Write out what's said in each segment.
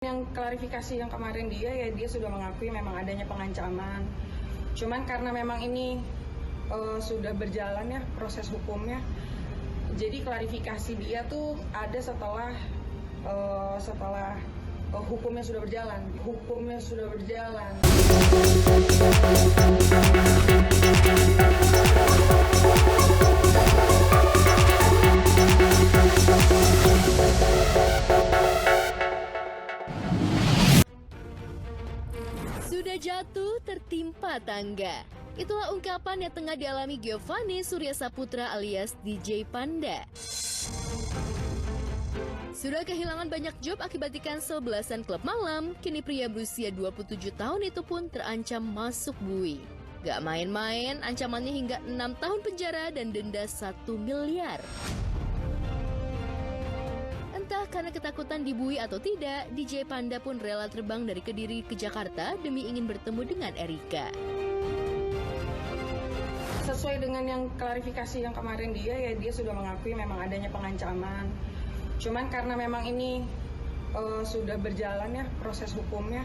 Yang klarifikasi yang kemarin dia sudah mengakui memang adanya pengancaman. Cuman karena memang ini sudah berjalan ya proses hukumnya. Jadi klarifikasi dia tuh ada setelah hukumnya sudah berjalan. Hukumnya sudah berjalan. Sudah jatuh tertimpa tangga. Itulah ungkapan yang tengah dialami Giovanni Surya Saputra alias DJ Panda. Sudah kehilangan banyak job akibat di cancel belasan klub malam, kini pria berusia 27 tahun itu pun terancam masuk bui. Gak main-main, ancamannya hingga 6 tahun penjara dan denda 1 miliar. Entah karena ketakutan dibui atau tidak, DJ Panda pun rela terbang dari Kediri ke Jakarta demi ingin bertemu dengan Erika. Sesuai dengan yang klarifikasi yang kemarin dia sudah mengakui memang adanya pengancaman. Cuman karena memang ini sudah berjalan ya proses hukumnya.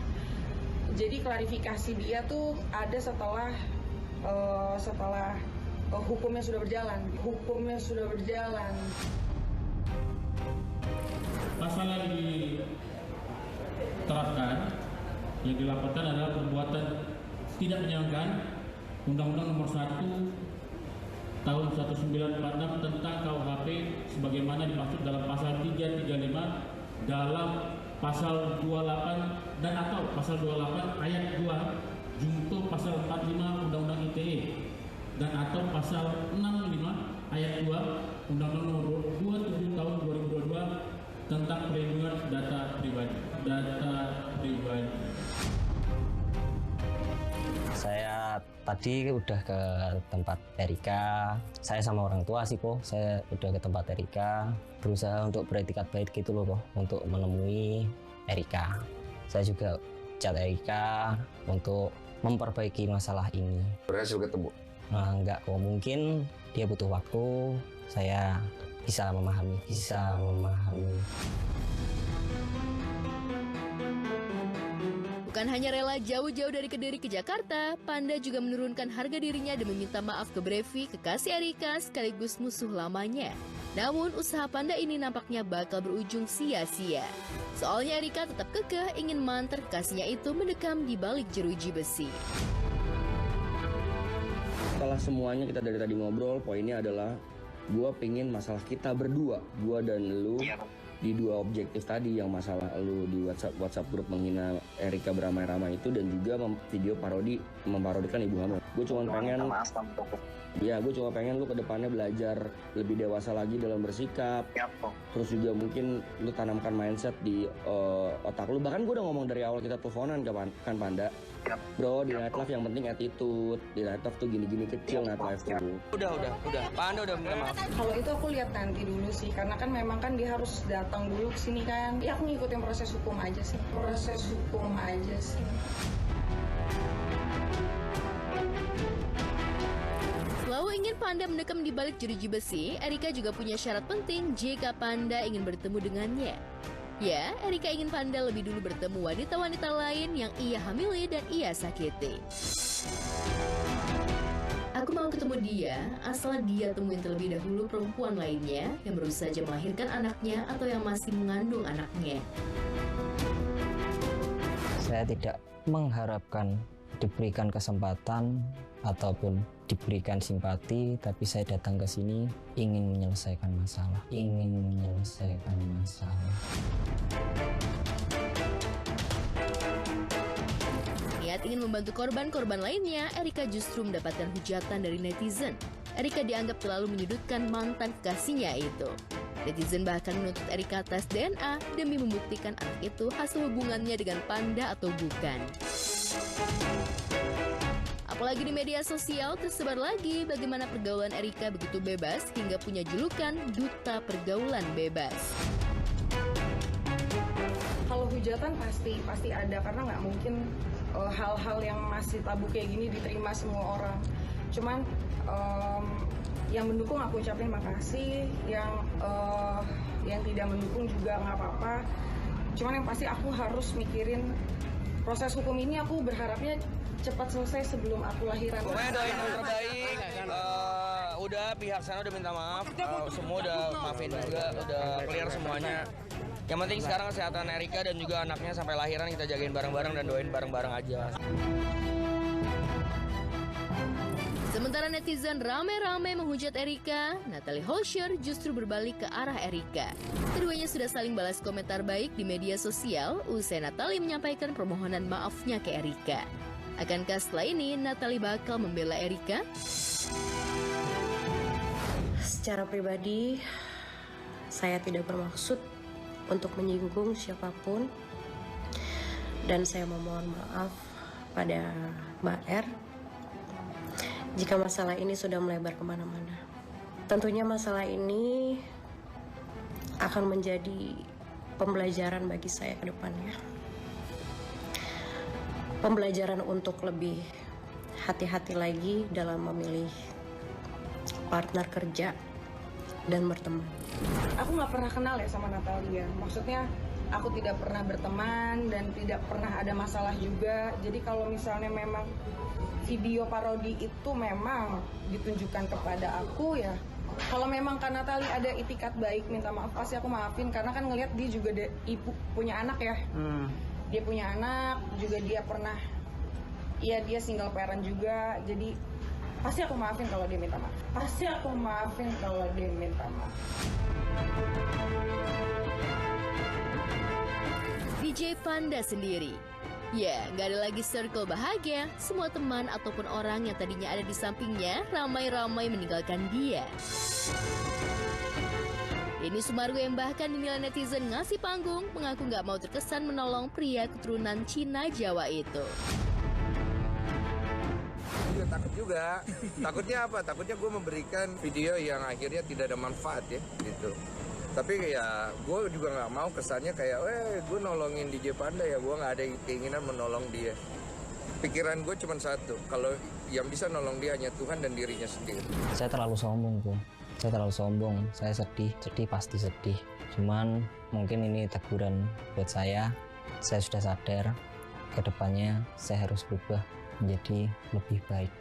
Jadi klarifikasi dia tuh ada setelah hukumnya sudah berjalan. Hukumnya sudah berjalan. Pasal yang diterapkan, yang dilaporkan adalah perbuatan tidak menyenangkan Undang-Undang Nomor 1 Tahun 1946 tentang KUHP sebagaimana dimaksud dalam pasal 335 dalam pasal 28 dan atau pasal 28 ayat 2 junto pasal 45 Undang-Undang ITE dan atau pasal 65 ayat 2 Undang-Undang Nomor 27 Tahun 2022 tentang perlindungan data pribadi. Saya tadi udah ke tempat Erika. Saya sama orang tua sih kok. Saya udah ke tempat Erika, berusaha untuk beretikat baik gitu loh kok, untuk menemui Erika. Saya juga chat Erika untuk memperbaiki masalah ini. Berhasil ketemu? Enggak kok, mungkin dia butuh waktu. Saya bisa memahami. Bukan hanya rela jauh-jauh dari Kediri ke Jakarta, Panda juga menurunkan harga dirinya dan meminta maaf ke Brevi, kekasih Erika sekaligus musuh lamanya. Namun usaha Panda ini nampaknya bakal berujung sia-sia. Soalnya Erika tetap kekeh ingin mantan kekasihnya itu mendekam di balik jeruji besi. Setelah semuanya kita dari tadi ngobrol, poinnya adalah gue pengen masalah kita berdua, gue dan lu, di dua objektif tadi, yang masalah lu di WhatsApp grup menghina Erika beramai-ramai itu, dan juga video parodi memparodikan Ibu Hamil. Gue cuma pengen lu kedepannya belajar lebih dewasa lagi dalam bersikap. Terus juga mungkin lu tanamkan mindset di otak lu. Bahkan gue udah ngomong dari awal kita teleponan kan Panda. Bro, di nightlife yang penting attitude. Di nightlife tuh gini-gini kecil nightlife tuh. Udah. Panda udah minta maaf. Kalau itu aku lihat nanti dulu sih, karena kan memang kan dia harus datang dulu ke sini kan. Ya aku ngikutin proses hukum aja sih. Selalu ingin Panda mendekam di balik jeruji besi, Erika juga punya syarat penting jika Panda ingin bertemu dengannya. Ya, Erika ingin Panda lebih dulu bertemu wanita-wanita lain yang ia hamili dan ia sakiti. Aku mau ketemu dia, asal dia temuin terlebih dahulu perempuan lainnya yang baru saja melahirkan anaknya atau yang masih mengandung anaknya. Saya tidak mengharapkan diberikan kesempatan ataupun diberikan simpati, tapi saya datang ke sini ingin menyelesaikan masalah. Niat ingin membantu korban-korban lainnya, Erika justru mendapatkan hujatan dari netizen. Erika dianggap terlalu menyudutkan mantan kekasihnya itu. Netizen bahkan menuntut Erika tes DNA demi membuktikan anak itu hasil hubungannya dengan Panda atau bukan. Apalagi di media sosial tersebar lagi bagaimana pergaulan Erika begitu bebas hingga punya julukan Duta Pergaulan Bebas. Kalau hujatan pasti ada, karena nggak mungkin hal-hal yang masih tabu kayak gini diterima semua orang. Cuman yang mendukung aku ucapin makasih, yang tidak mendukung juga nggak apa-apa. Cuman yang pasti aku harus mikirin proses hukum ini, aku berharapnya cepat selesai sebelum aku lahiran. Pokoknya doain yang terbaik. Udah pihak sana udah minta maaf, semua udah maafin juga, udah clear semuanya. Yang penting sekarang kesehatan Erika dan juga anaknya sampai lahiran kita jagain bareng-bareng dan doain bareng-bareng aja. Sementara netizen rame-rame menghujat Erika, Natalie Holscher justru berbalik ke arah Erika. Keduanya sudah saling balas komentar baik di media sosial usai Natalie menyampaikan permohonan maafnya ke Erika. Akankah setelah ini Natalie bakal membela Erika? Secara pribadi, saya tidak bermaksud untuk menyinggung siapapun, dan saya memohon maaf pada Mbak R jika masalah ini sudah melebar kemana-mana. Tentunya masalah ini akan menjadi pembelajaran bagi saya ke depannya. Pembelajaran untuk lebih hati-hati lagi dalam memilih partner kerja dan berteman. Aku nggak pernah kenal ya sama Natalia. Maksudnya aku tidak pernah berteman dan tidak pernah ada masalah juga. Jadi kalau misalnya memang video parodi itu memang ditunjukkan kepada aku ya, kalau memang Kak Natalie ada itikat baik minta maaf, pasti aku maafin. Karena kan ngelihat dia juga ibu punya anak ya. Dia punya anak, juga dia pernah, ya dia single parent juga. Jadi pasti aku maafin kalau dia minta maaf. Pasti aku maafin kalau dia minta maaf. DJ Panda sendiri. Ya, nggak ada lagi circle bahagia. Semua teman ataupun orang yang tadinya ada di sampingnya ramai-ramai meninggalkan dia. Denny Sumargo yang bahkan dinilai netizen ngasih panggung mengaku nggak mau terkesan menolong pria keturunan Cina Jawa itu. Iya, takut juga. Takutnya apa? Takutnya gue memberikan video yang akhirnya tidak ada manfaat ya gitu. Tapi ya gue juga nggak mau kesannya kayak gue nolongin DJ Panda ya, gue nggak ada keinginan menolong dia. Pikiran gue cuma satu, kalau yang bisa nolong dia hanya Tuhan dan dirinya sendiri. Saya terlalu sombong kok. Saya terlalu sombong, saya sedih pasti sedih. Cuman mungkin ini teguran buat saya sudah sadar kedepannya saya harus berubah menjadi lebih baik.